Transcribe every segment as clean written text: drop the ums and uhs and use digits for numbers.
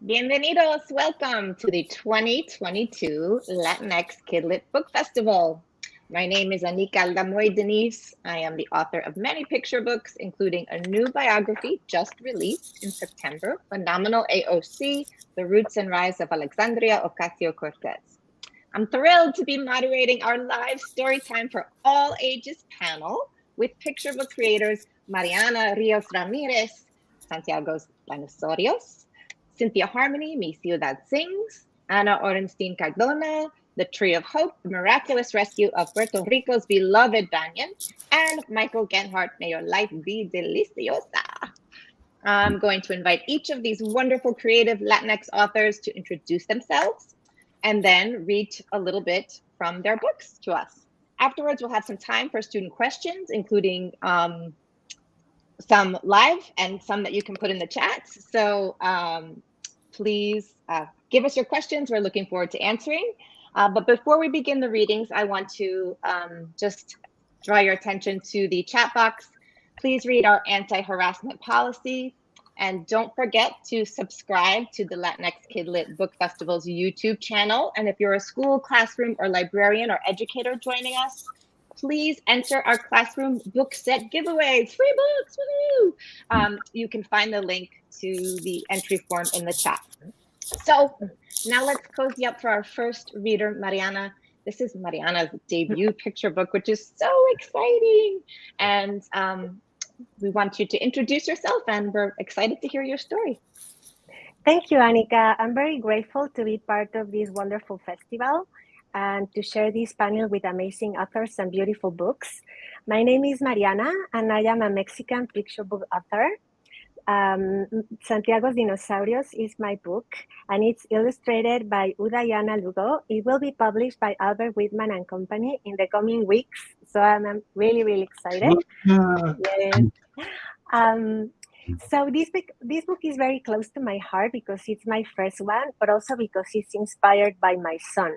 Bienvenidos. Welcome to the 2022 Latinx Kidlit Book Festival. My name is Anika Aldamuy Denise. I am the author of many picture books, including a new biography just released in September, Phenomenal AOC, The Roots and Rise of Alexandria, Ocasio-Cortez. I'm thrilled to be moderating our live Storytime for All Ages panel with picture book creators Mariana Rios Ramirez, Santiago's Dinosaurios, Cynthia Harmony, Mi Ciudad Sings, Ana Orenstein Cardona, The Tree of Hope, The Miraculous Rescue of Puerto Rico's beloved Banyan, and Michael Genhart, May Your Life Be Deliciosa. I'm going to invite each of these wonderful creative Latinx authors to introduce themselves and then read a little bit from their books to us. Afterwards, we'll have some time for student questions, including some live and some that you can put in the chat. So please give us your questions. We're looking forward to answering. But before we begin the readings, I want to just draw your attention to the chat box. Please read our anti-harassment policy. And don't forget to subscribe to the Latinx Kidlit Book Festival's YouTube channel. And if you're a school, classroom, or librarian or educator joining us, please enter our classroom book set giveaways, free books, woohoo! You can find the link to the entry form in the chat. So now let's cozy up for our first reader, Mariana. This is Mariana's debut picture book, which is so exciting. And we want you to introduce yourself, and we're excited to hear your story. Thank you, Anika. I'm very grateful to be part of this wonderful festival and to share this panel with amazing authors and beautiful books. My name is Mariana, and I am a Mexican picture book author. Santiago's Dinosaurios is my book, and it's illustrated by Udayana Lugo. It will be published by Albert Whitman and Company in the coming weeks, so I'm really, really excited. Yes. So this book is very close to my heart because it's my first one, but also because it's inspired by my son.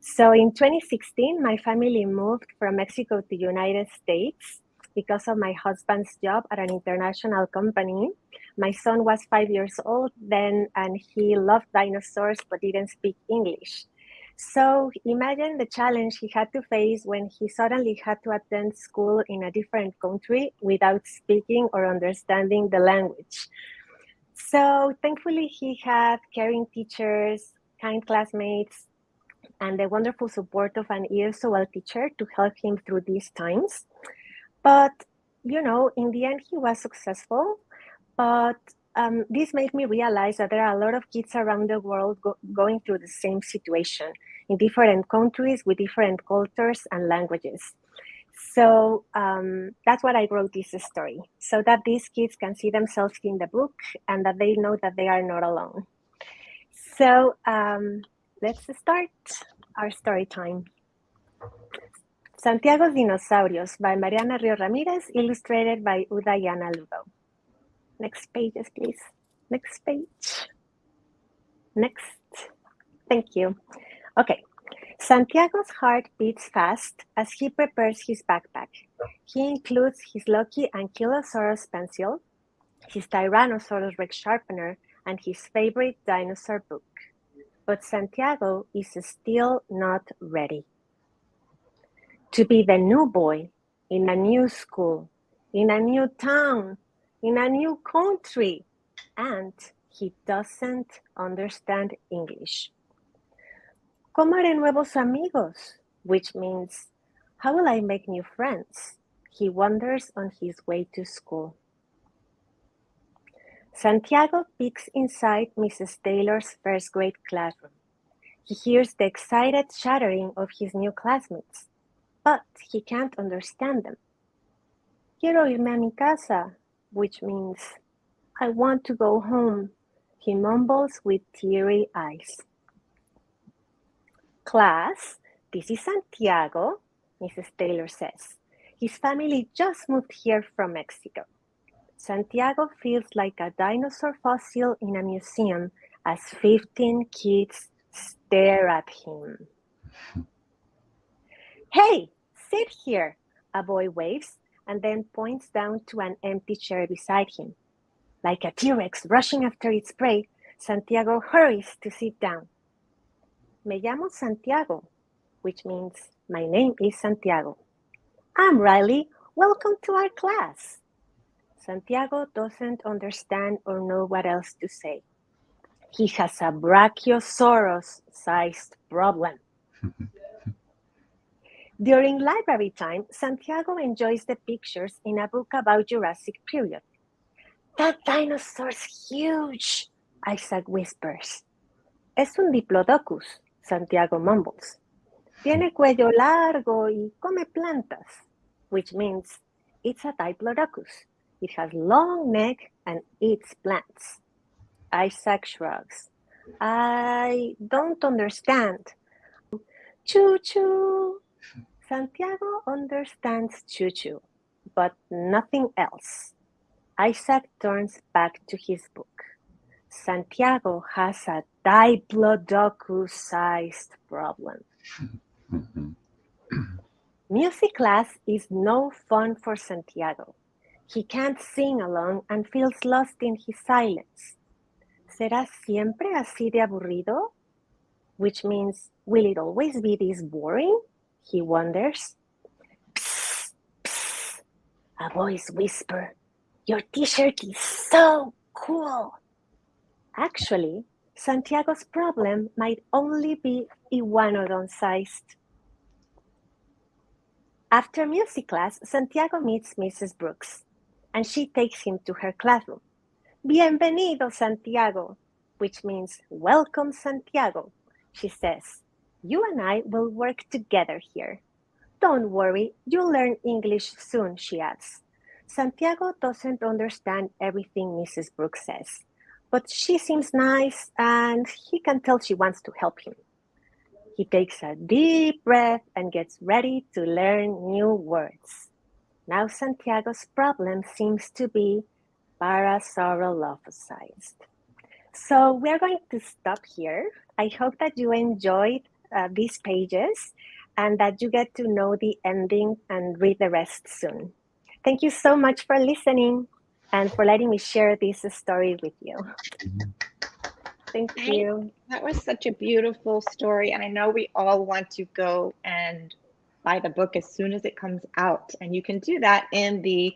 So in 2016, my family moved from Mexico to the United States because of my husband's job at an international company. My son was 5 years old then, and he loved dinosaurs but didn't speak English. So imagine the challenge he had to face when he suddenly had to attend school in a different country without speaking or understanding the language. So thankfully, he had caring teachers, kind classmates, and the wonderful support of an ESOL teacher to help him through these times. But, you know, in the end, he was successful. But this made me realize that there are a lot of kids around the world going through the same situation in different countries with different cultures and languages. So that's why I wrote this story, so that these kids can see themselves in the book and that they know that they are not alone. So let's start our story time. Santiago's Dinosaurios by Mariana Rios Ramirez, illustrated by Udayana Lugo. Next pages, please. Next page. Next. Thank you. Okay. Santiago's heart beats fast as he prepares his backpack. He includes his Loki Ankylosaurus pencil, his Tyrannosaurus Rex sharpener, and his favorite dinosaur book. But Santiago is still not ready. To be the new boy in a new school, in a new town, in a new country, and he doesn't understand English. ¿Cómo haré nuevos amigos? Which means, how will I make new friends? He wonders on his way to school. Santiago peeks inside Mrs. Taylor's first grade classroom. He hears the excited chattering of his new classmates, but he can't understand them. Quiero irme a mi casa, which means, I want to go home, he mumbles with teary eyes. Class, this is Santiago, Mrs. Taylor says. His family just moved here from Mexico. Santiago feels like a dinosaur fossil in a museum as 15 kids stare at him. Hey, sit here, a boy waves and then points down to an empty chair beside him. Like a T-Rex rushing after its prey, Santiago hurries to sit down. Me llamo Santiago, which means my name is Santiago. I'm Riley. Welcome to our class. Santiago doesn't understand or know what else to say. He has a Brachiosaurus-sized problem. During library time, Santiago enjoys the pictures in a book about Jurassic period. That dinosaur's huge, Isaac whispers. Es un diplodocus, Santiago mumbles. Tiene cuello largo y come plantas, which means it's a diplodocus. It has long neck and eats plants. Isaac shrugs. I don't understand. Choo-choo. Santiago understands choo-choo, but nothing else. Isaac turns back to his book. Santiago has a diplodocus-sized problem. Music class is no fun for Santiago. He can't sing along and feels lost in his silence. ¿Será siempre así de aburrido? Which means, will it always be this boring? He wonders. Psst, psst, a voice whisper. Your t-shirt is so cool. Actually, Santiago's problem might only be iguanodon-sized. After music class, Santiago meets Mrs. Brooks, and she takes him to her classroom. Bienvenido, Santiago, which means welcome, Santiago. She says, you and I will work together here. Don't worry, you'll learn English soon, she adds. Santiago doesn't understand everything Mrs. Brooks says, but she seems nice and he can tell she wants to help him. He takes a deep breath and gets ready to learn new words. Now Santiago's problem seems to be Parasaurolophusized. So we're going to stop here. I hope that you enjoyed these pages and that you get to know the ending and read the rest soon. Thank you so much for listening and for letting me share this story with you. Thank you. That was such a beautiful story. And I know we all want to go and buy the book as soon as it comes out. And you can do that in the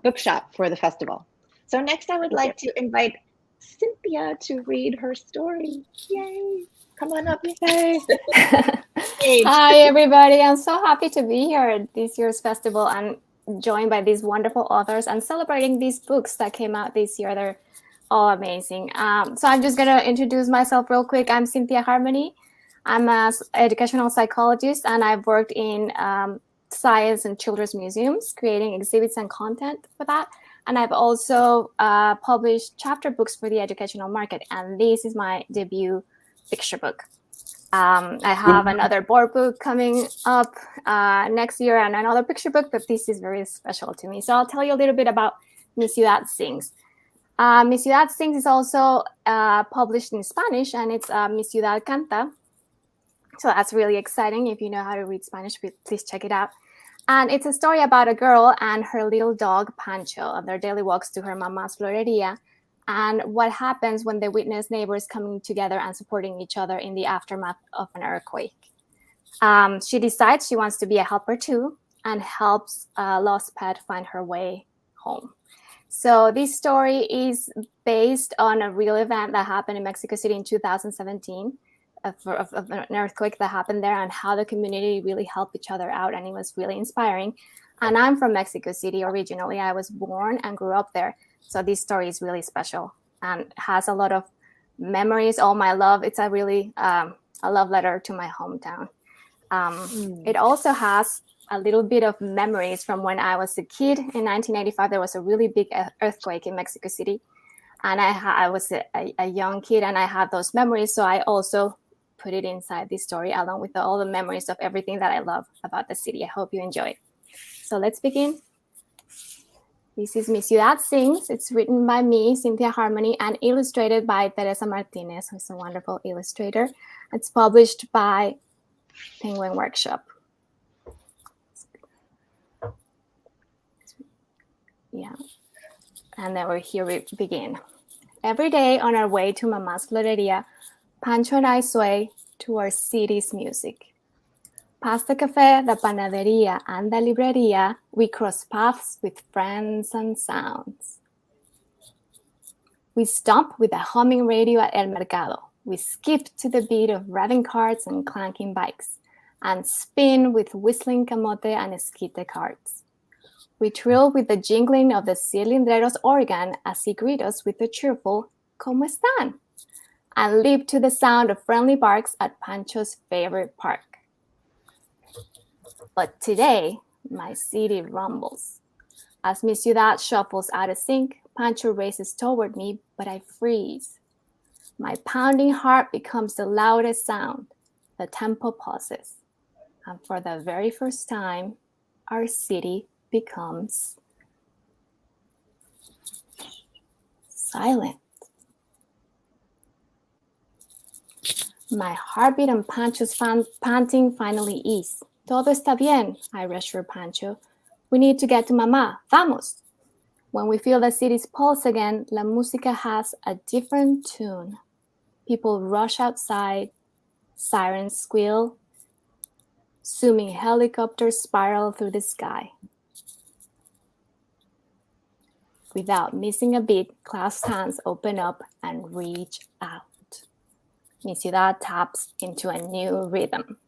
bookshop for the festival. So next I would like to invite Cynthia to read her story. Yay. Come on up. Yay. Hi, everybody. I'm so happy to be here at this year's festival and joined by these wonderful authors and celebrating these books that came out this year. They're all amazing. So I'm just going to introduce myself real quick. I'm Cynthia Harmony. I'm an educational psychologist, and I've worked in science and children's museums, creating exhibits and content for that. And I've also published chapter books for the educational market. And this is my debut picture book. I have another board book coming up next year and another picture book, but this is very special to me. So I'll tell you a little bit about Mi Ciudad Sings. Mi Ciudad Sings is also published in Spanish, and it's Mi Ciudad Canta. So that's really exciting. If you know how to read Spanish, please check it out. And it's a story about a girl and her little dog, Pancho, on their daily walks to her mama's floreria, and what happens when they witness neighbors coming together and supporting each other in the aftermath of an earthquake. She decides she wants to be a helper too, and helps a lost pet find her way home. So this story is based on a real event that happened in Mexico City in 2017, of an earthquake that happened there, and how the community really helped each other out, and it was really inspiring. And I'm from Mexico City originally. I was born and grew up there. So this story is really special and has a lot of memories, all my love. It's a really a love letter to my hometown. It also has a little bit of memories from when I was a kid. In 1985, there was a really big earthquake in Mexico City. And I was a young kid, and I had those memories. So I also put it inside this story, along with all the memories of everything that I love about the city. I hope you enjoy it. So let's begin. This is Mi Ciudad Sings. It's written by me, Cynthia Harmony, and illustrated by Teresa Martinez, who's a wonderful illustrator. It's published by Penguin Workshop. Yeah. And then here we begin. Every day on our way to Mama's Floreria, Pancho and I sway to our city's music. Past the cafe, the panaderia, and the libreria, we cross paths with friends and sounds. We stomp with a humming radio at El Mercado. We skip to the beat of revving carts and clanking bikes, and spin with whistling camote and esquite carts. We trill with the jingling of the Cilindrero's organ as he greets us with a cheerful "¿Cómo están?" and leap to the sound of friendly barks at Pancho's favorite park. But today, my city rumbles. As mi ciudad shuffles out of sync, Pancho races toward me, but I freeze. My pounding heart becomes the loudest sound. The tempo pauses. And for the very first time, our city becomes silent. My heartbeat and Pancho's panting finally ease. Todo está bien, I reassure Pancho. We need to get to Mama. Vamos. When we feel the city's pulse again, La Música has a different tune. People rush outside, sirens squeal, zooming helicopters spiral through the sky. Without missing a beat, clasped hands open up and reach out. Mi ciudad taps into a new rhythm.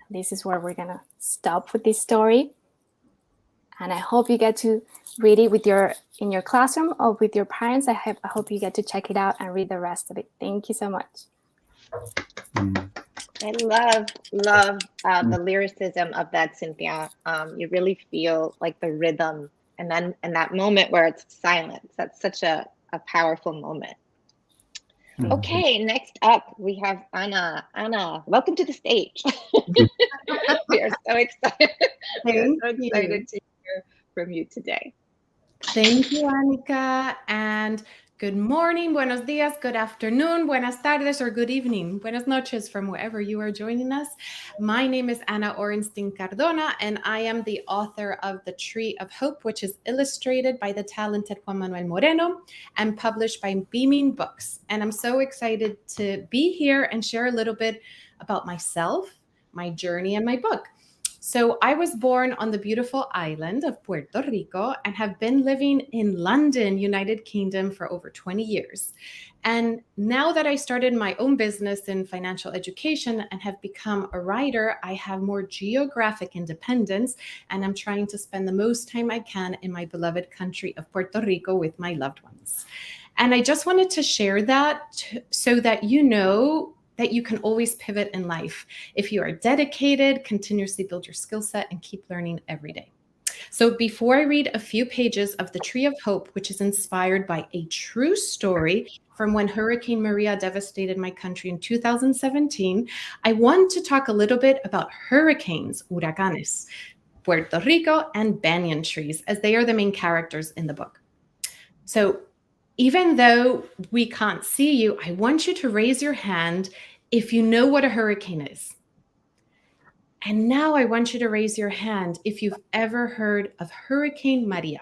This is where we're gonna stop with this story. And I hope you get to read it in your classroom or with your parents. I hope you get to check it out and read the rest of it. Thank you so much. I love the lyricism of that, Cynthia. You really feel like the rhythm, and then in that moment where it's silence, that's such a powerful moment. Okay, next up we have Anna. Anna, welcome to the stage. We are so excited. We are so excited to hear from you today. Thank you, Anika, and good morning, buenos dias, good afternoon, buenas tardes, or good evening, buenas noches from wherever you are joining us. My name is Ana Orenstein Cardona, and I am the author of The Tree of Hope, which is illustrated by the talented Juan Manuel Moreno and published by Beaming Books. And I'm so excited to be here and share a little bit about myself, my journey, and my book. So I was born on the beautiful island of Puerto Rico and have been living in London, United Kingdom for over 20 years. And now that I started my own business in financial education and have become a writer, I have more geographic independence, and I'm trying to spend the most time I can in my beloved country of Puerto Rico with my loved ones. And I just wanted to share that so that you know that you can always pivot in life. If you are dedicated, continuously build your skill set and keep learning every day. So before I read a few pages of The Tree of Hope, which is inspired by a true story from when Hurricane Maria devastated my country in 2017, I want to talk a little bit about hurricanes, huracanes, Puerto Rico, and banyan trees, as they are the main characters in the book. So even though we can't see you, I want you to raise your hand if you know what a hurricane is. And now I want you to raise your hand if you've ever heard of Hurricane Maria.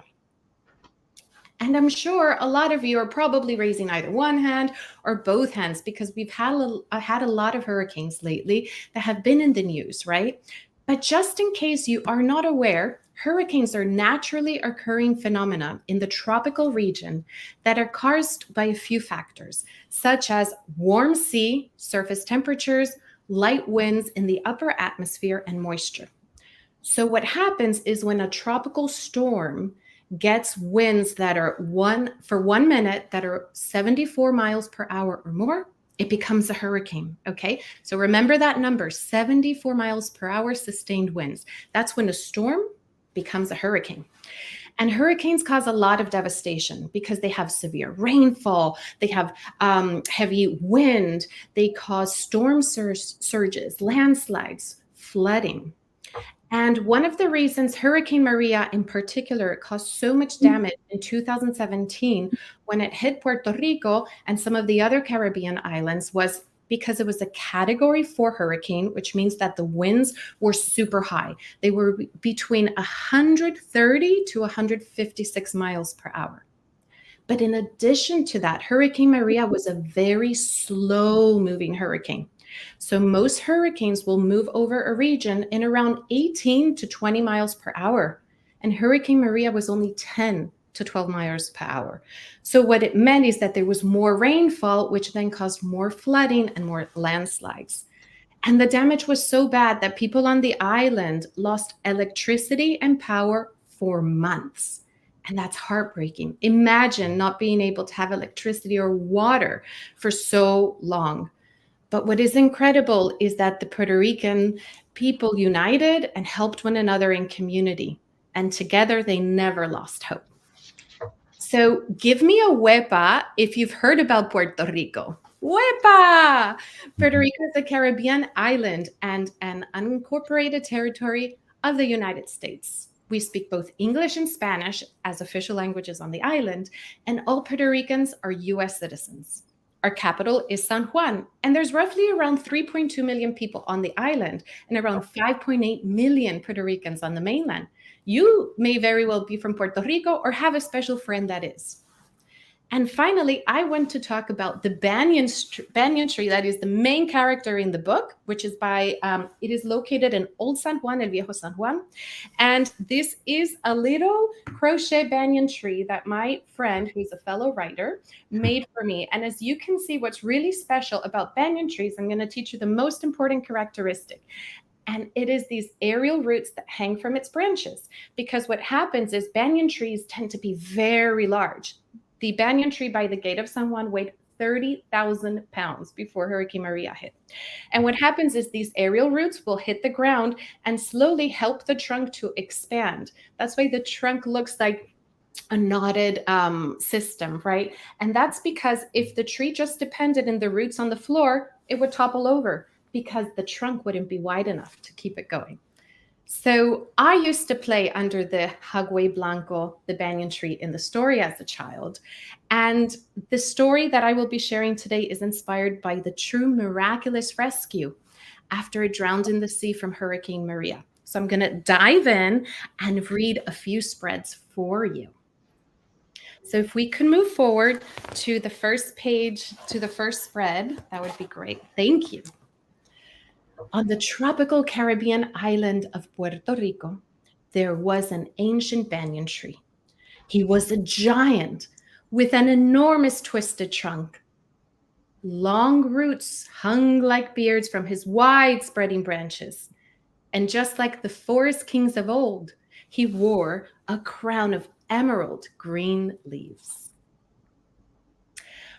And I'm sure a lot of you are probably raising either one hand or both hands because we've had a lot of hurricanes lately that have been in the news, right? But just in case you are not aware, hurricanes are naturally occurring phenomena in the tropical region that are caused by a few factors, such as warm sea, surface temperatures, light winds in the upper atmosphere, and moisture. So what happens is when a tropical storm gets winds that are 1 minute that are 74 miles per hour or more, it becomes a hurricane, okay? So remember that number, 74 miles per hour sustained winds. That's when a storm becomes a hurricane. And hurricanes cause a lot of devastation because they have severe rainfall, they have heavy wind, they cause storm surges, landslides, flooding. And one of the reasons Hurricane Maria in particular caused so much damage in 2017 when it hit Puerto Rico and some of the other Caribbean islands was because it was a Category 4 hurricane, which means that the winds were super high. They were between 130 to 156 miles per hour. But in addition to that, Hurricane Maria was a very slow-moving hurricane. So most hurricanes will move over a region in around 18 to 20 miles per hour. And Hurricane Maria was only 10 to 12 miles per hour. So what it meant is that there was more rainfall, which then caused more flooding and more landslides. And the damage was so bad that people on the island lost electricity and power for months. And that's heartbreaking. Imagine not being able to have electricity or water for so long. But what is incredible is that the Puerto Rican people united and helped one another in community. And together they never lost hope. So give me a huepa if you've heard about Puerto Rico. Huepa! Puerto Rico is a Caribbean island and an unincorporated territory of the United States. We speak both English and Spanish as official languages on the island, and all Puerto Ricans are US citizens. Our capital is San Juan, and there's roughly around 3.2 million people on the island and around 5.8 million Puerto Ricans on the mainland. You may very well be from Puerto Rico or have a special friend that is. And finally, I want to talk about the banyan tree that is the main character in the book, which is it is located in Old San Juan, El Viejo San Juan. And this is a little crochet banyan tree that my friend, who's a fellow writer, made for me. And as you can see, what's really special about banyan trees, I'm going to teach you the most important characteristic. And it is these aerial roots that hang from its branches. Because what happens is banyan trees tend to be very large. The banyan tree by the gate of San Juan weighed 30,000 pounds before Hurricane Maria hit. And what happens is these aerial roots will hit the ground and slowly help the trunk to expand. That's why the trunk looks like a knotted system, right? And that's because if the tree just depended on the roots on the floor, it would topple over because the trunk wouldn't be wide enough to keep it going. So I used to play under the Hagüey Blanco, the banyan tree, in the story as a child. And the story that I will be sharing today is inspired by the true miraculous rescue after it drowned in the sea from Hurricane Maria. So I'm going to dive in and read a few spreads for you. So if we can move forward to the first page, to the first spread, that would be great. Thank you. On the tropical Caribbean island of Puerto Rico, there was an ancient banyan tree. He was a giant with an enormous twisted trunk. Long roots hung like beards from his wide-spreading branches. And just like the forest kings of old, he wore a crown of emerald green leaves.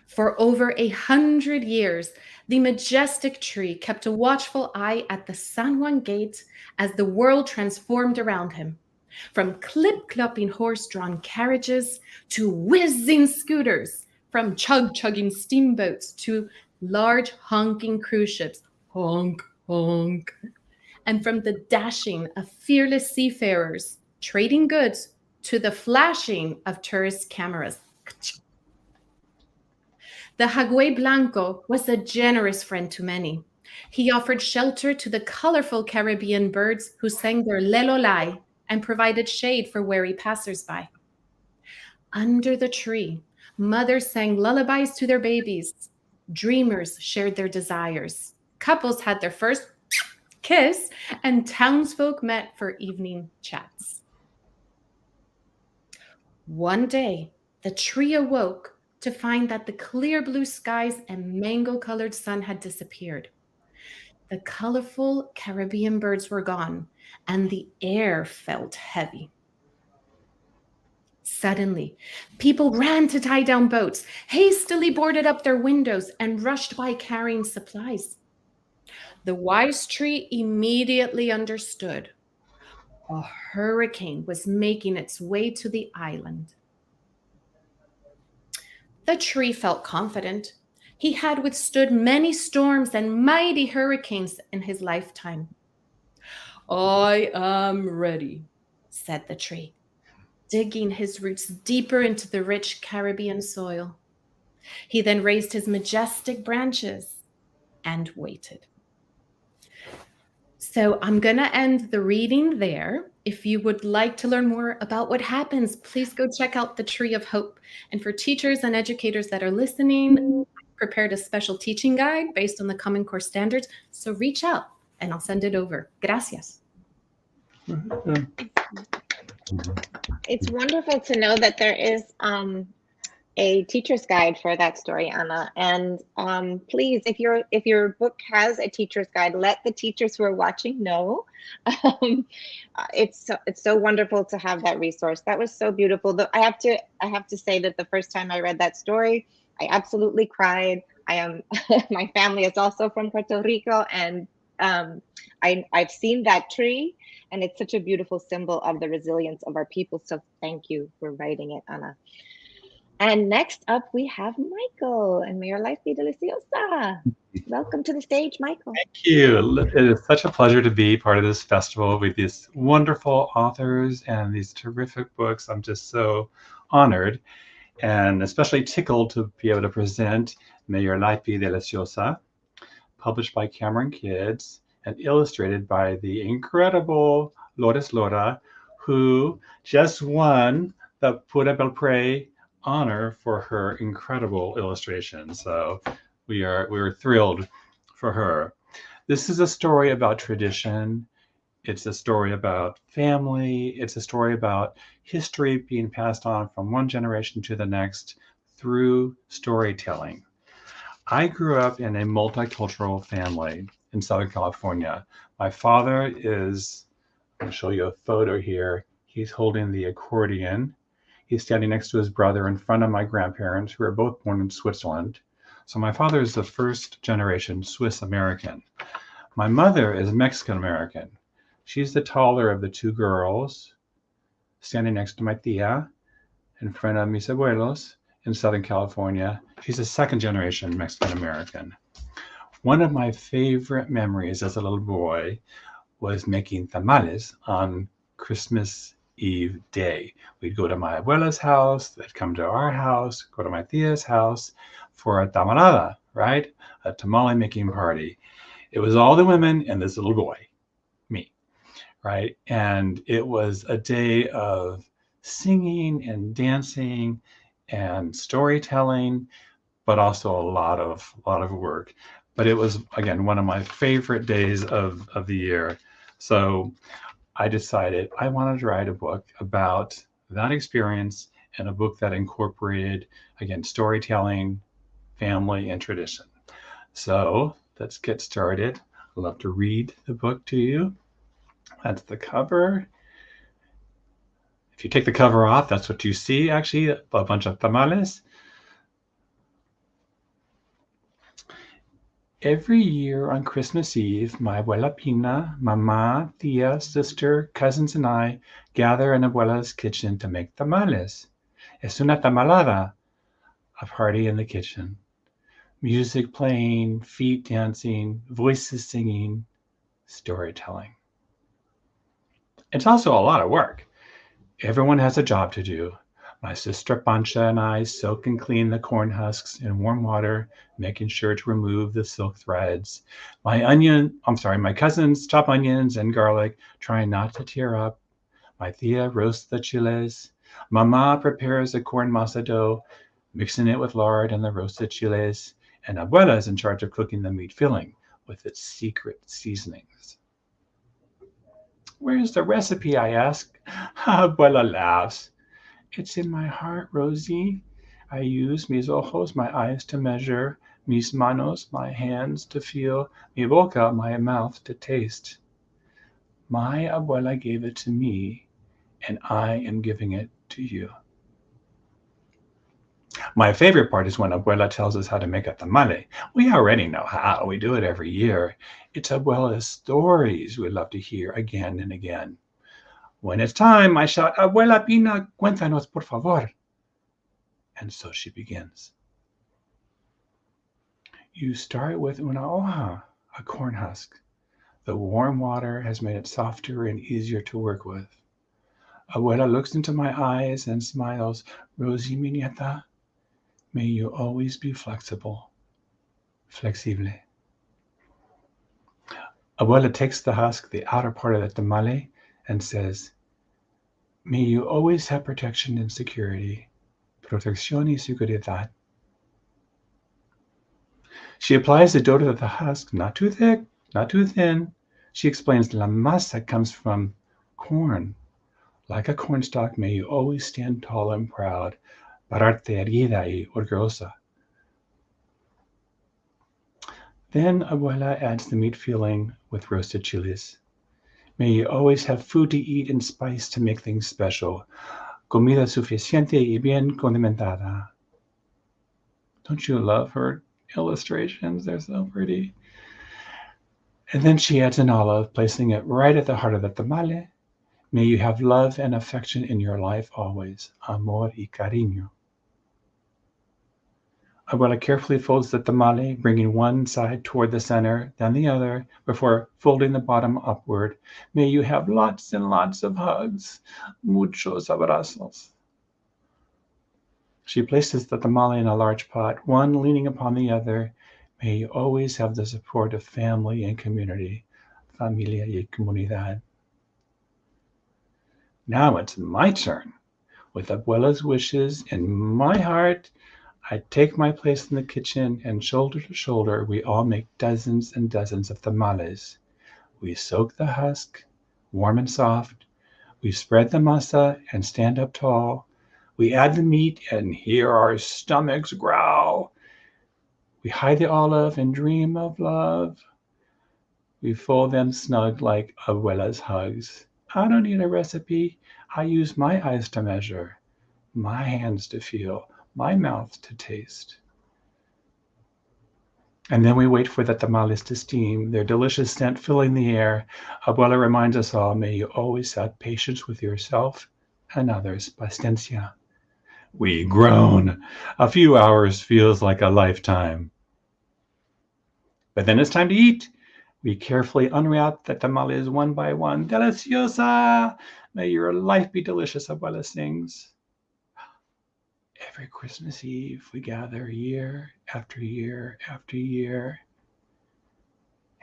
For over 100 years, the majestic tree kept a watchful eye at the San Juan gate as the world transformed around him. From clip-clopping horse-drawn carriages to whizzing scooters, from chug-chugging steamboats to large honking cruise ships, honk, honk, and from the dashing of fearless seafarers trading goods to the flashing of tourist cameras. The Hagüey Blanco was a generous friend to many. He offered shelter to the colorful Caribbean birds who sang their lelolai and provided shade for wary passersby. Under the tree, mothers sang lullabies to their babies. Dreamers shared their desires. Couples had their first kiss, and townsfolk met for evening chats. One day, the tree awoke to find that the clear blue skies and mango-colored sun had disappeared. The colorful Caribbean birds were gone, and the air felt heavy. Suddenly, people ran to tie down boats, hastily boarded up their windows, and rushed by carrying supplies. The wise tree immediately understood. A hurricane was making its way to the island. The tree felt confident. He had withstood many storms and mighty hurricanes in his lifetime. "I am ready," said the tree, digging his roots deeper into the rich Caribbean soil. He then raised his majestic branches and waited. So I'm going to end the reading there. If you would like to learn more about what happens, please go check out the Tree of Hope. And for teachers and educators that are listening, I prepared a special teaching guide based on the Common Core standards. So reach out and I'll send it over. Gracias. It's wonderful to know that there is a teacher's guide for that story, Anna. And please, if your book has a teacher's guide, let the teachers who are watching know. It's so wonderful to have that resource. That was so beautiful. Though I have to say that the first time I read that story, I absolutely cried. My family is also from Puerto Rico, and I've seen that tree, and it's such a beautiful symbol of the resilience of our people. So thank you for writing it, Anna. And next up, we have Michael, and may your life be deliciosa. Welcome to the stage, Michael. Thank you. It is such a pleasure to be part of this festival with these wonderful authors and these terrific books. I'm just so honored and especially tickled to be able to present May Your Life Be Deliciosa, published by Cameron Kids and illustrated by the incredible Lourdes Lora, who just won the Pura Belpré honor for her incredible illustration. So we were thrilled for her. This is a story about tradition. It's a story about family. It's a story about history being passed on from one generation to the next through storytelling. I grew up in a multicultural family in Southern California. My father is, I'll show you a photo here. He's holding the accordion. He's standing next to his brother in front of my grandparents, who are both born in Switzerland. So my father is the first generation Swiss American. My mother is Mexican American. She's the taller of the two girls, standing next to my tia in front of mis abuelos in Southern California. She's a second generation Mexican American. One of my favorite memories as a little boy was making tamales on Christmas Eve day. We'd go to my abuela's house, they'd come to our house, go to my tia's house for a tamalada, right? A tamale making party. It was all the women and this little boy, me, right? And it was a day of singing and dancing and storytelling, but also a lot of work. But it was, again, one of my favorite days of the year. So I decided I wanted to write a book about that experience and a book that incorporated, again, storytelling, family, and tradition. So let's get started. I'd love to read the book to you. That's the cover. If you take the cover off, that's what you see, actually, a bunch of tamales. Every year on Christmas Eve, my abuela Pina, mama, tia, sister, cousins, and I gather in abuela's kitchen to make tamales. Es una tamalada, a party in the kitchen. Music playing, feet dancing, voices singing, storytelling. It's also a lot of work. Everyone has a job to do. My sister Pancha and I soak and clean the corn husks in warm water, making sure to remove the silk threads. My cousins chop onions and garlic, trying not to tear up. My tia roasts the chiles. Mama prepares the corn masa dough, mixing it with lard and the roasted chiles. And abuela is in charge of cooking the meat filling with its secret seasonings. Where's the recipe, I ask. Abuela laughs. It's in my heart, Rosie. I use mis ojos, my eyes, to measure, mis manos, my hands, to feel, mi boca, my mouth, to taste. My abuela gave it to me, and I am giving it to you. My favorite part is when abuela tells us how to make a tamale. We already know how. We do it every year. It's abuela's stories we love to hear again and again. When it's time, I shout, Abuela Pina, cuéntanos, por favor. And so she begins. You start with una hoja, a corn husk. The warm water has made it softer and easier to work with. Abuela looks into my eyes and smiles. Rosie, mi nieta, may you always be flexible. Flexible. Abuela takes the husk, the outer part of the tamale, and says, "May you always have protection and security. Protección y seguridad." She applies the dough to the husk, not too thick, not too thin. She explains la masa comes from corn. Like a cornstalk, may you always stand tall and proud. Pararte erguida y orgullosa. Then Abuela adds the meat filling with roasted chilies. May you always have food to eat and spice to make things special. Comida suficiente y bien condimentada. Don't you love her illustrations? They're so pretty. And then she adds an olive, placing it right at the heart of the tamale. May you have love and affection in your life always. Amor y cariño. Abuela carefully folds the tamale, bringing one side toward the center, then the other, before folding the bottom upward. May you have lots and lots of hugs. Muchos abrazos. She places the tamale in a large pot, one leaning upon the other. May you always have the support of family and community. Familia y comunidad. Now it's my turn. With Abuela's wishes in my heart, I take my place in the kitchen, and shoulder to shoulder, we all make dozens and dozens of tamales. We soak the husk, warm and soft. We spread the masa and stand up tall. We add the meat and hear our stomachs growl. We hide the olive and dream of love. We fold them snug like Abuela's hugs. I don't need a recipe. I use my eyes to measure, my hands to feel, my mouth to taste. And then we wait for the tamales to steam, their delicious scent filling the air. Abuela reminds us all, may you always have patience with yourself and others. Paciencia. We groan. A few hours feels like a lifetime. But then it's time to eat. We carefully unwrap the tamales one by one. Deliciosa! May your life be delicious, Abuela sings. Every Christmas Eve, we gather year after year after year.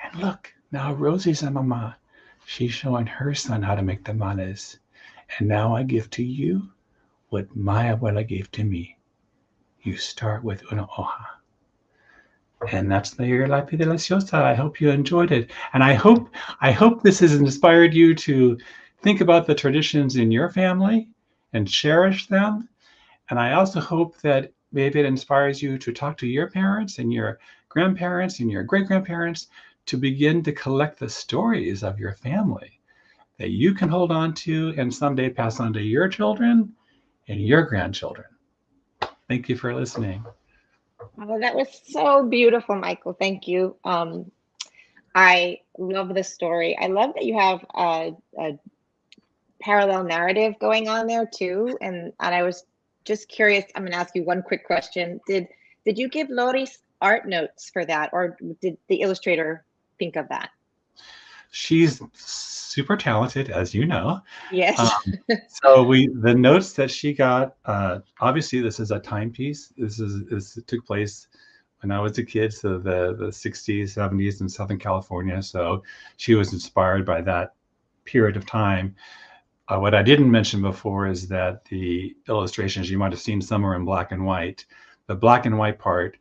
And look, now Rosie's a mama. She's showing her son how to make tamales. And now I give to you what my abuela gave to me. You start with una hoja. And that's the Your Life Be Deliciosa. I hope you enjoyed it. And I hope this has inspired you to think about the traditions in your family and cherish them. And I also hope that maybe it inspires you to talk to your parents and your grandparents and your great-grandparents to begin to collect the stories of your family that you can hold on to and someday pass on to your children and your grandchildren. Thank you for listening. Oh, that was so beautiful, Michael. Thank you. I love the story. I love that you have a parallel narrative going on there too. And I was just curious. I'm going to ask you one quick question. Did you give Lori's art notes for that, or did the illustrator think of that? She's super talented, as you know. Yes. So the notes that she got, obviously this is a timepiece. This took place when I was a kid, so the 60s, 70s in Southern California. So she was inspired by that period of time. What I didn't mention before is that the illustrations, you might have seen some are in black and white. The black and white part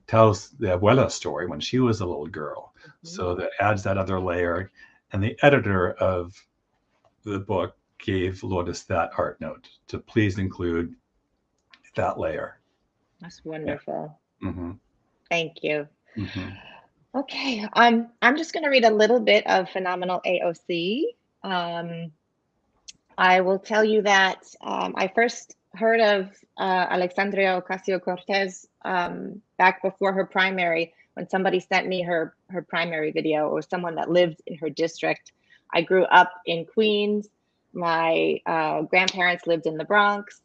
tells the abuela story when she was a little girl. So that adds that other layer. And the editor of the book gave Lourdes that art note to please include that layer. That's wonderful. Yeah. Mm-hmm. Thank you. Mm-hmm. Okay, I'm just going to read a little bit of Phenomenal AOC. I will tell you that I first heard of Alexandria Ocasio-Cortez back before her primary, when somebody sent me her primary video, or someone that lived in her district. I grew up in Queens. My grandparents lived in the Bronx.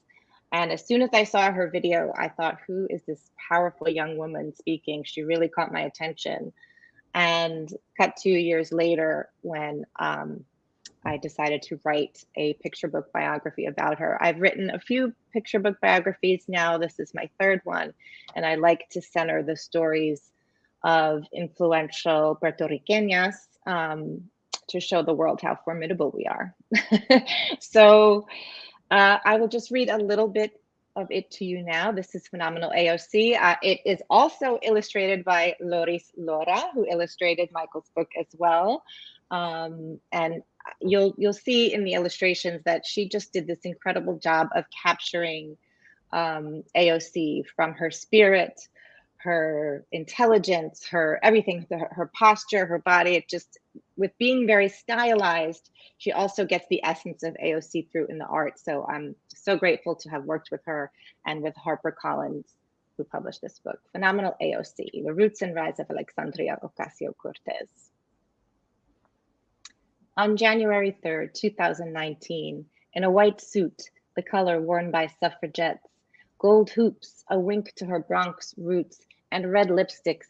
And as soon as I saw her video, I thought, who is this powerful young woman speaking? She really caught my attention. And cut 2 years later, when I decided to write a picture book biography about her. I've written a few picture book biographies now. This is my third one. And I like to center the stories of influential Puertorriqueñas to show the world how formidable we are. So I will just read a little bit of it to you now. This is Phenomenal AOC. It is also illustrated by Loris Lora, who illustrated Michael's book as well. And you'll see in the illustrations that she just did this incredible job of capturing AOC, from her spirit, her intelligence, her everything, her posture, her body. It just, with being very stylized, she also gets the essence of AOC through in the art. So I'm so grateful to have worked with her and with HarperCollins, who published this book. Phenomenal AOC, The Roots and Rise of Alexandria Ocasio-Cortez. On January 3rd, 2019, in a white suit, the color worn by suffragettes, gold hoops, a wink to her Bronx roots, and red lipstick,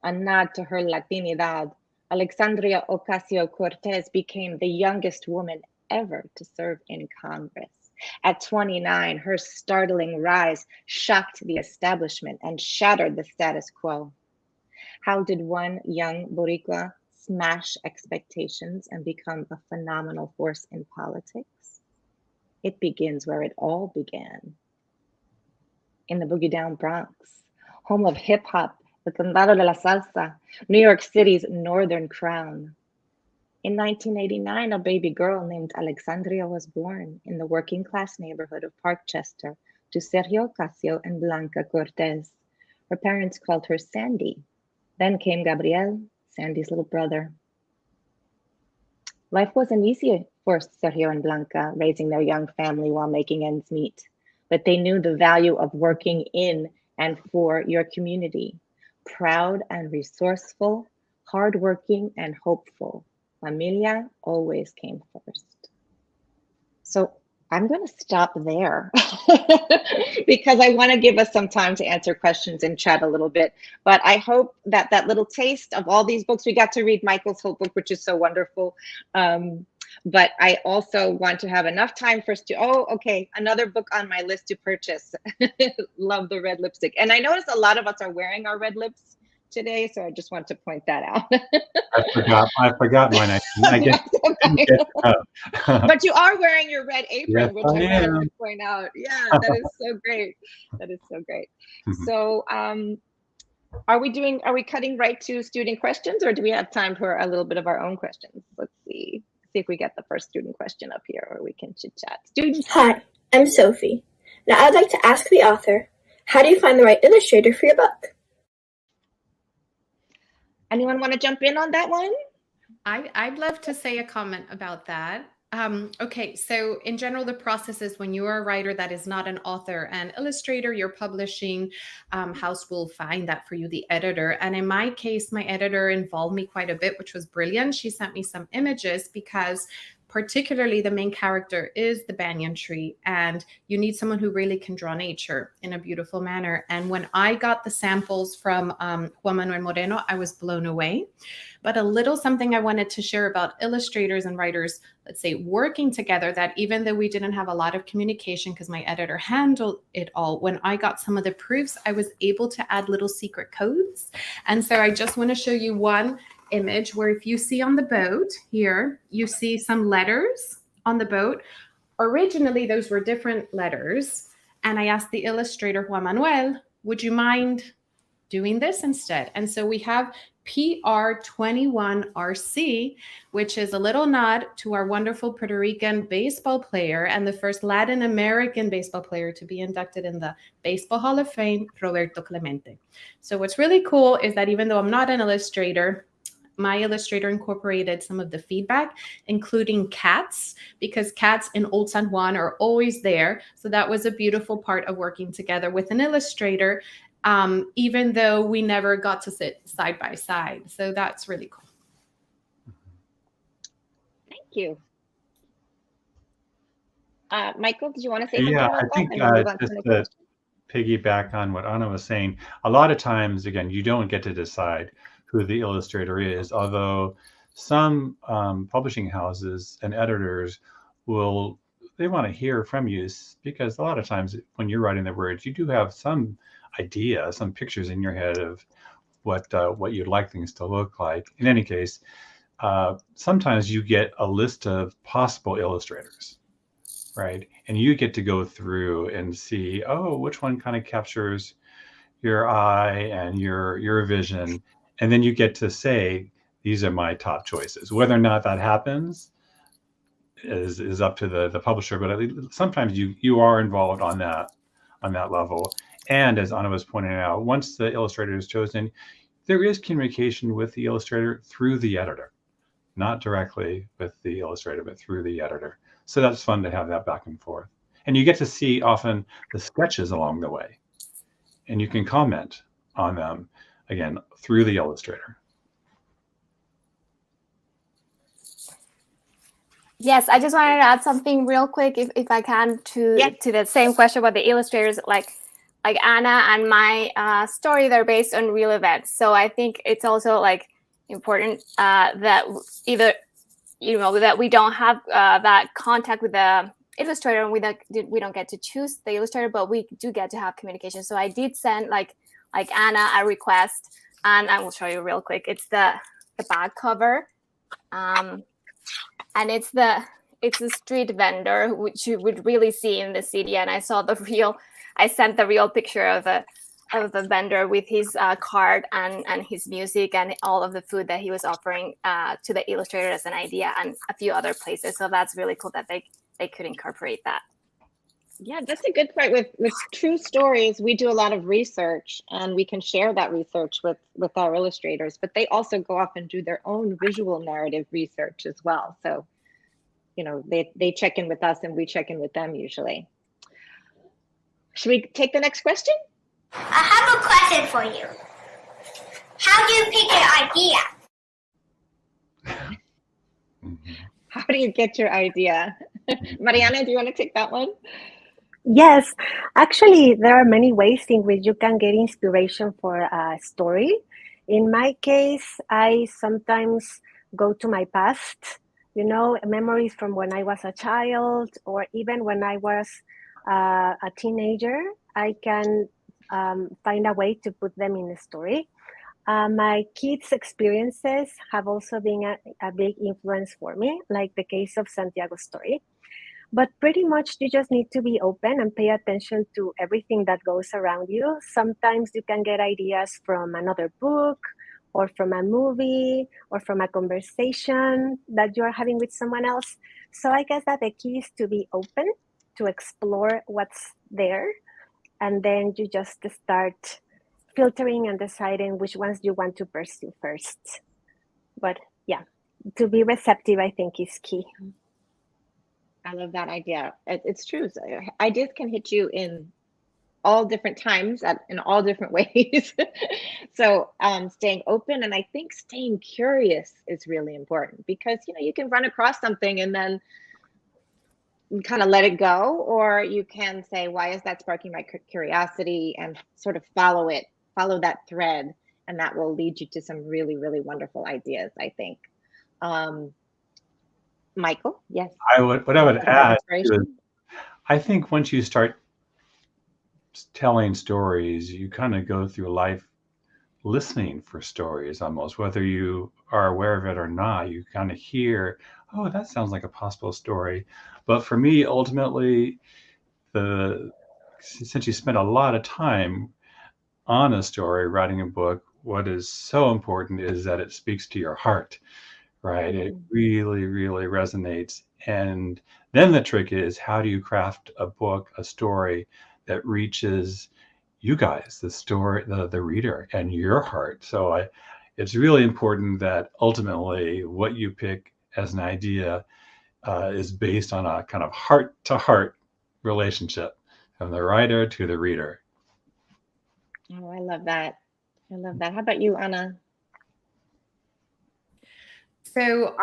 a nod to her Latinidad, Alexandria Ocasio-Cortez became the youngest woman ever to serve in Congress. At 29, her startling rise shocked the establishment and shattered the status quo. How did one young Boricua smash expectations and become a phenomenal force in politics? It begins where it all began. In the Boogie Down Bronx, home of hip hop, the Condado de la Salsa, New York City's northern crown. In 1989, a baby girl named Alexandria was born in the working class neighborhood of Parkchester to Sergio Ocasio and Blanca Cortez. Her parents called her Sandy. Then came Gabriel, Sandy's little brother. Life wasn't easy for Sergio and Blanca, raising their young family while making ends meet, but they knew the value of working in and for your community. Proud and resourceful, hardworking and hopeful. Familia always came first. So I'm going to stop there because I want to give us some time to answer questions and chat a little bit. But I hope that that little taste of all these books, we got to read Michael's whole book, which is so wonderful. But I also want to have enough time for us to, oh, okay, another book on my list to purchase. Love the red lipstick. And I noticed a lot of us are wearing our red lips today, so I just want to point that out. I forgot mine. I get it up. But you are wearing your red apron, Yes, which I wanted to point out. Yeah, that is so great. That is so great. So are we cutting right to student questions, or do we have time for a little bit of our own questions? Let's see if we get the first student question up here, or we can chit chat. Students. Hi, I'm Sophie. Now I'd like to ask the author, how do you find the right illustrator for your book? Anyone want to jump in on that one? I'd love to say a comment about that. Okay, so in general, the process is when you are a writer that is not an author and illustrator, your publishing house will find that for you, the editor. And in my case, my editor involved me quite a bit, which was brilliant. She sent me some images because particularly the main character is the banyan tree, and you need someone who really can draw nature in a beautiful manner. And when I got the samples from Juan Manuel Moreno, I was blown away. But a little something I wanted to share about illustrators and writers, let's say, working together, that even though we didn't have a lot of communication because my editor handled it all, when I got some of the proofs, I was able to add little secret codes. And so I just want to show you one image where if you see on the boat here, you see some letters on the boat. Originally, those were different letters. And I asked the illustrator, Juan Manuel, would you mind doing this instead? And so we have PR21RC, which is a little nod to our wonderful Puerto Rican baseball player and the first Latin American baseball player to be inducted in the Baseball Hall of Fame, Roberto Clemente. So what's really cool is that even though I'm not an illustrator, my illustrator incorporated some of the feedback, including cats, because cats in Old San Juan are always there. So that was a beautiful part of working together with an illustrator, even though we never got to sit side by side. So that's really cool. Thank you. Michael, did you want to say something Yeah, about I think just to piggyback on what Anna was saying, a lot of times, again, you don't get to decide who the illustrator is, although some publishing houses and editors they want to hear from you, because a lot of times when you're writing the words, you do have some idea, some pictures in your head of what you'd like things to look like. In any case, sometimes you get a list of possible illustrators, right? And you get to go through and see, oh, which one kind of captures your eye and your vision. And then you get to say, these are my top choices. Whether or not that happens is up to the publisher, but at least sometimes you are involved on that level. And as Anna was pointing out, once the illustrator is chosen, there is communication with the illustrator through the editor, not directly with the illustrator, but through the editor. So that's fun to have that back and forth. And you get to see often the sketches along the way, and you can comment on them, again, through the illustrator. Yes, I just wanted to add something real quick, if I can, to the same question about the illustrators. Like Anna and my story, they're based on real events. So I think it's also like important that either, that we don't have that contact with the illustrator, and we don't get to choose the illustrator, but we do get to have communication. So I did send like Anna a request, and I will show you real quick. It's the back cover, and it's a street vendor, which you would really see in the city. And I sent the real picture of the vendor with his card and his music and all of the food that he was offering to the illustrator as an idea, and a few other places. So that's really cool that they could incorporate that. Yeah, that's a good point. With true stories, we do a lot of research, and we can share that research with our illustrators, but they also go off and do their own visual narrative research as well. So, they check in with us and we check in with them usually. Should we take the next question? I have a question for you. How do you pick an idea? How do you get your idea? Mariana, do you want to take that one? Yes, actually, there are many ways in which you can get inspiration for a story. In my case, I sometimes go to my past, memories from when I was a child, or even when I was a teenager. I can find a way to put them in a story. My kids' experiences have also been a big influence for me, like the case of Santiago's story. But pretty much you just need to be open and pay attention to everything that goes around you. Sometimes you can get ideas from another book, or from a movie, or from a conversation that you're having with someone else. So I guess that the key is to be open, to explore what's there, and then you just start filtering and deciding which ones you want to pursue first. But yeah, to be receptive, I think, is key. I love that idea. It's true. So ideas can hit you in all different times, in all different ways. So staying open, and I think staying curious is really important, because you can run across something and then kind of let it go, or you can say, why is that sparking my curiosity, and sort of follow that thread, and that will lead you to some really, really wonderful ideas, I think. Michael, yes. What I would add is, I think once you start telling stories, you kind of go through life listening for stories almost, whether you are aware of it or not. You kind of hear, oh, that sounds like a possible story. But for me, ultimately, since you spend a lot of time on a story, writing a book, what is so important is that it speaks to your heart, right? It really, really resonates. And then the trick is, how do you craft a book, a story that reaches you guys, the reader, and your heart? So it's really important that ultimately what you pick as an idea is based on a kind of heart-to-heart relationship from the writer to the reader. Oh, I love that. How about you, Anna? So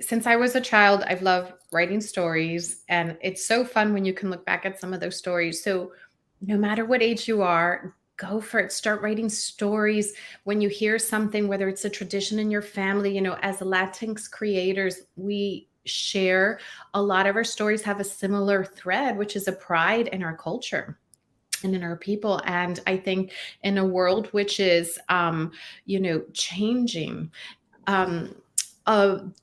since I was a child, I've loved writing stories, and it's so fun when you can look back at some of those stories. So no matter what age you are, go for it. Start writing stories. When you hear something, whether it's a tradition in your family, as Latinx creators, we share a lot of our stories have a similar thread, which is a pride in our culture. and in our people. And I think in a world which is, changing,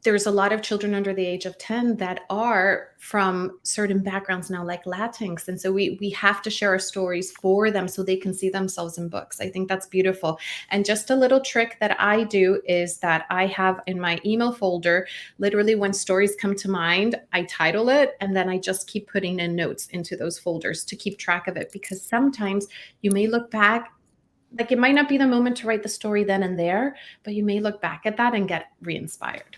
there's a lot of children under the age of 10 that are from certain backgrounds now, like Latinx. And so we have to share our stories for them so they can see themselves in books. I think that's beautiful. And just a little trick that I do is that I have in my email folder, literally when stories come to mind, I title it, and then I just keep putting in notes into those folders to keep track of it. Because sometimes you may look back, like it might not be the moment to write the story then and there, but you may look back at that and get re-inspired.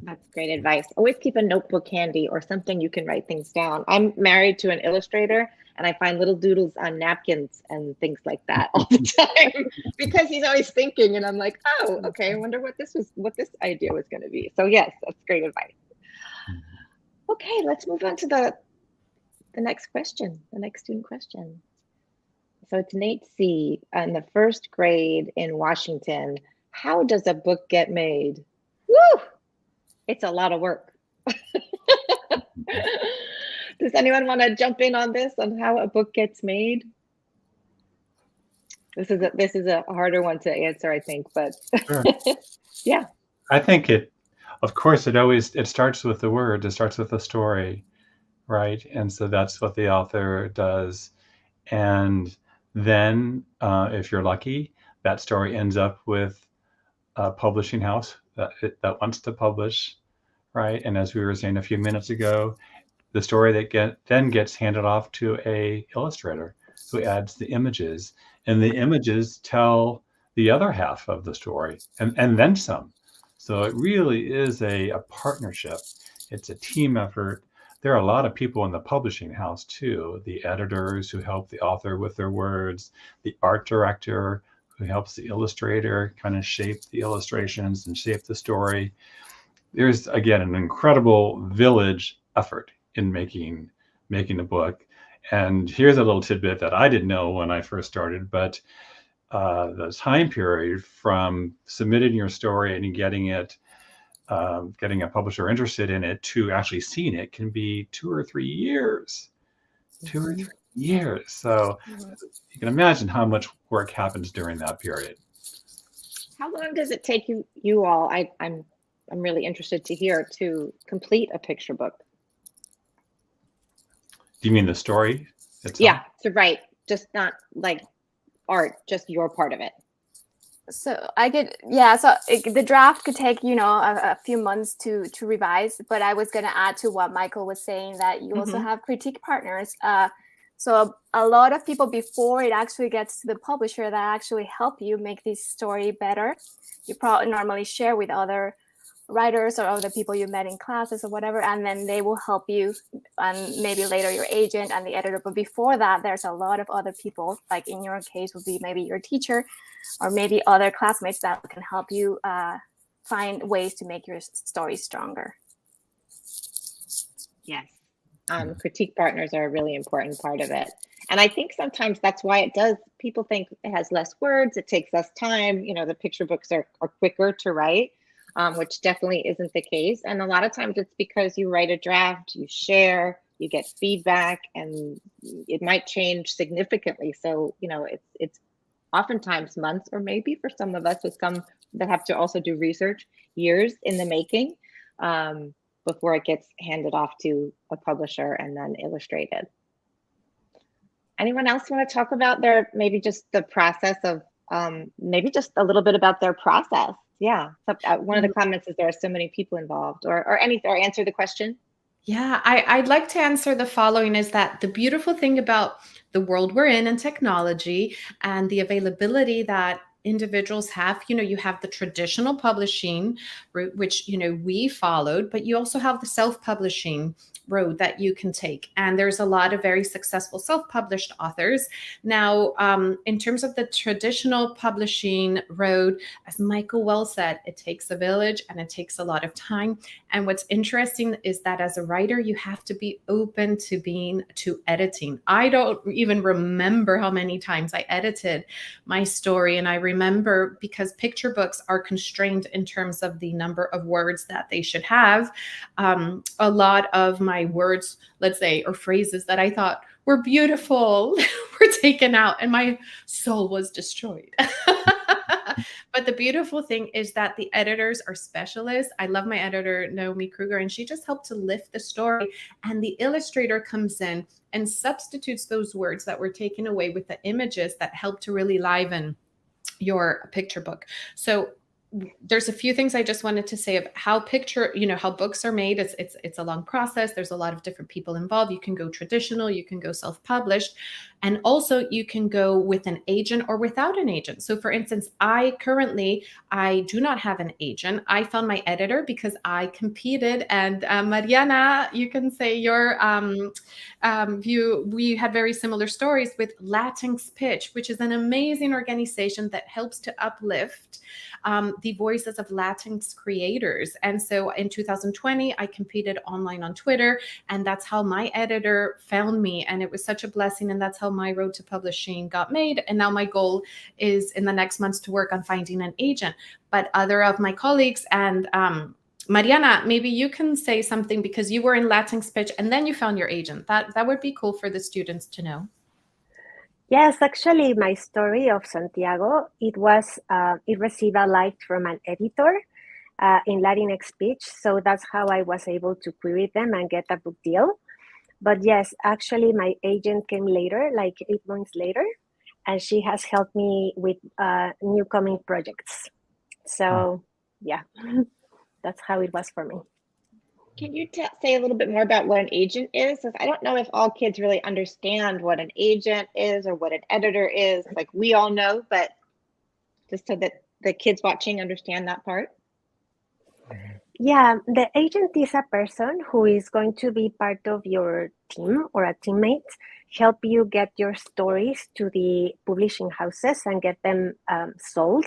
That's great advice. Always keep a notebook handy or something you can write things down. I'm married to an illustrator, and I find little doodles on napkins and things like that all the time because he's always thinking, and I'm like, oh, okay, I wonder what this idea was going to be. So yes, that's great advice. Okay, let's move on to the next question, the next student question. So it's Nate C. in the first grade in Washington. How does a book get made? Woo! It's a lot of work. Does anyone want to jump in on this, on how a book gets made? This is a harder one to answer, I think, but Sure. Yeah. I think it starts with the word, it starts with the story, right? And so that's what the author does. And then if you're lucky, that story ends up with a publishing house that wants to publish, right? And as we were saying a few minutes ago, the story that then gets handed off to a illustrator who adds the images, and the images tell the other half of the story and then some. So it really is a partnership. It's a team effort. There are a lot of people in the publishing house too, the editors who help the author with their words, the art director who helps the illustrator kind of shape the illustrations and shape the story. There's, again, an incredible village effort in making a book. And here's a little tidbit that I didn't know when I first started, but the time period from submitting your story and getting a publisher interested in it to actually seeing it can be 2 or 3 years. 2 or 3 years. So you can imagine how much work happens during that period. How long does it take you all? I'm really interested to hear, to complete a picture book. Do you mean the story itself? Yeah, to write, just not like art, just your part of it. So the draft could take, a few months to revise, but I was going to add to what Michael was saying that you also have critique partners. So a lot of people, before it actually gets to the publisher, that actually help you make this story better. You probably normally share with other writers or other people you met in classes or whatever, and then they will help you, and maybe later your agent and the editor. But before that, there's a lot of other people, like in your case would be maybe your teacher or maybe other classmates that can help you find ways to make your story stronger. Yes. Critique partners are a really important part of it. And I think sometimes that's why people think it has less words, it takes less time. The picture books are quicker to write, which definitely isn't the case. And a lot of times it's because you write a draft, you share, you get feedback, and it might change significantly. So, it's oftentimes months, or maybe for some of us, with some that have to also do research, years in the making, before it gets handed off to a publisher and then illustrated. Anyone else want to talk about maybe just the process of, maybe just a little bit about their process? Yeah. So, one of the comments is there are so many people involved, or answer the question. Yeah, I'd like to answer the following, is that the beautiful thing about the world we're in and technology and the availability that individuals have, you have the traditional publishing route, which, we followed, but you also have the self-publishing road that you can take. And there's a lot of very successful self-published authors. Now, in terms of the traditional publishing road, as Michael well said, it takes a village and it takes a lot of time. And what's interesting is that as a writer, you have to be open to editing. I don't even remember how many times I edited my story. And I remember, because picture books are constrained in terms of the number of words that they should have, a lot of my words, let's say, or phrases that I thought were beautiful were taken out, and my soul was destroyed. But the beautiful thing is that the editors are specialists. I love my editor, Naomi Kruger, and she just helped to lift the story. And the illustrator comes in and substitutes those words that were taken away with the images that help to really liven your picture book. So there's a few things I just wanted to say of how how books are made. It's a long process. There's a lot of different people involved. You can go traditional, you can go self-published, and also you can go with an agent or without an agent. So for instance, I do not have an agent. I found my editor because I competed, and Mariana, you can say your we had very similar stories with Latinx Pitch, which is an amazing organization that helps to uplift the voices of Latinx creators. And so in 2020, I competed online on Twitter, and that's how my editor found me. And it was such a blessing. And that's how my road to publishing got made. And now my goal is in the next months to work on finding an agent. But other of my colleagues and Mariana, maybe you can say something because you were in Latinx Pitch and then you found your agent. That would be cool for the students to know. Yes, actually, my story of Santiago, it received a like from an editor in Latinx Pitch. So that's how I was able to query them and get a book deal. But yes, actually, my agent came later, like 8 months later, and she has helped me with new coming projects. So yeah, that's how it was for me. Can you say a little bit more about what an agent is? Because I don't know if all kids really understand what an agent is or what an editor is. Like we all know, but just so that the kids watching understand that part. Yeah, the agent is a person who is going to be part of your team or a teammate, help you get your stories to the publishing houses and get them sold.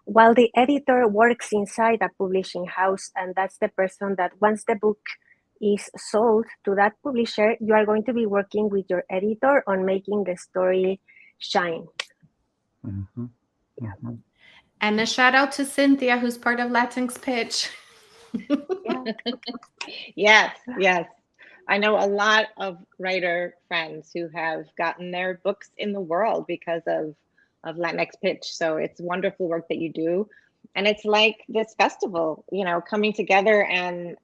While the editor works inside a publishing house, and that's the person that once the book is sold to that publisher, you are going to be working with your editor on making the story shine. Mm-hmm. Mm-hmm. And a shout out to Cynthia, who's part of Latinx Pitch. Yes. I know a lot of writer friends who have gotten their books in the world because of Latinx Pitch. So it's wonderful work that you do. And it's like this festival, coming together and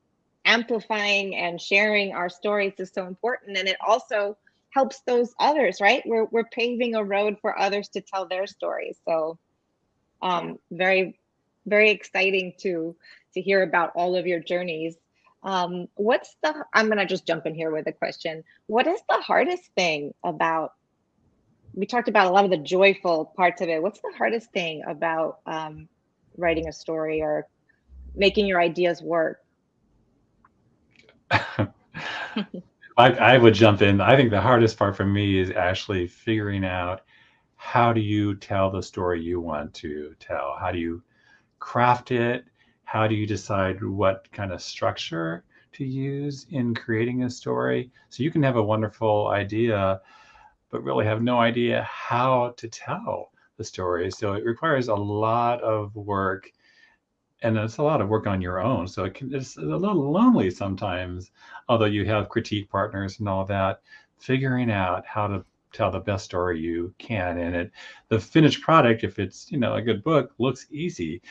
amplifying and sharing our stories is so important. And it also helps those others, right? We're paving a road for others to tell their stories. So very, very exciting to hear about all of your journeys. I'm going to just jump in here with a question. What is the hardest thing about, we talked about a lot of the joyful parts of it. What's the hardest thing about writing a story or making your ideas work? I would jump in. I think the hardest part for me is actually figuring out how do you tell the story you want to tell? How do you craft it? How do you decide what kind of structure to use in creating a story? So you can have a wonderful idea, but really have no idea how to tell the story. So it requires a lot of work, and it's a lot of work on your own. So it's a little lonely sometimes, although you have critique partners and all that, figuring out how to tell the best story you can. And the finished product, if it's a good book, looks easy,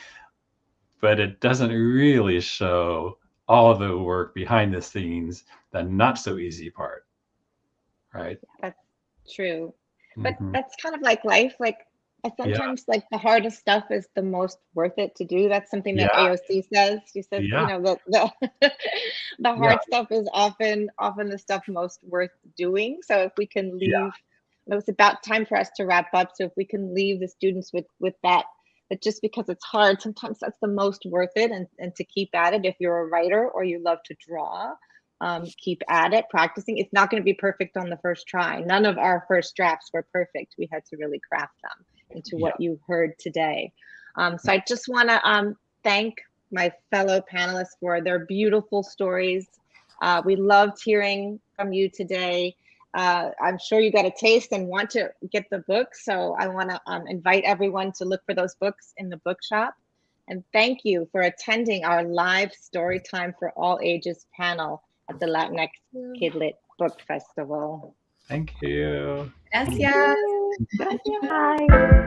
but it doesn't really show all of the work behind the scenes, the not so easy part, right? That's true. But that's kind of like life. Like sometimes like the hardest stuff is the most worth it to do. That's something that AOC says. She says, the hard stuff is often the stuff most worth doing. So if we can leave, it's about time for us to wrap up. So if we can leave the students with that just because it's hard, sometimes that's the most worth it, and to keep at it. If you're a writer or you love to draw, keep at it, practicing. It's not going to be perfect on the first try. None of our first drafts were perfect. We had to really craft them into what you heard today. So I just want to thank my fellow panelists for their beautiful stories. We loved hearing from you today. I'm sure you got a taste and want to get the book. So I want to invite everyone to look for those books in the bookshop. And thank you for attending our live Storytime for All Ages panel at the Latinx Kidlit Book Festival. Thank you. Gracias. Bye.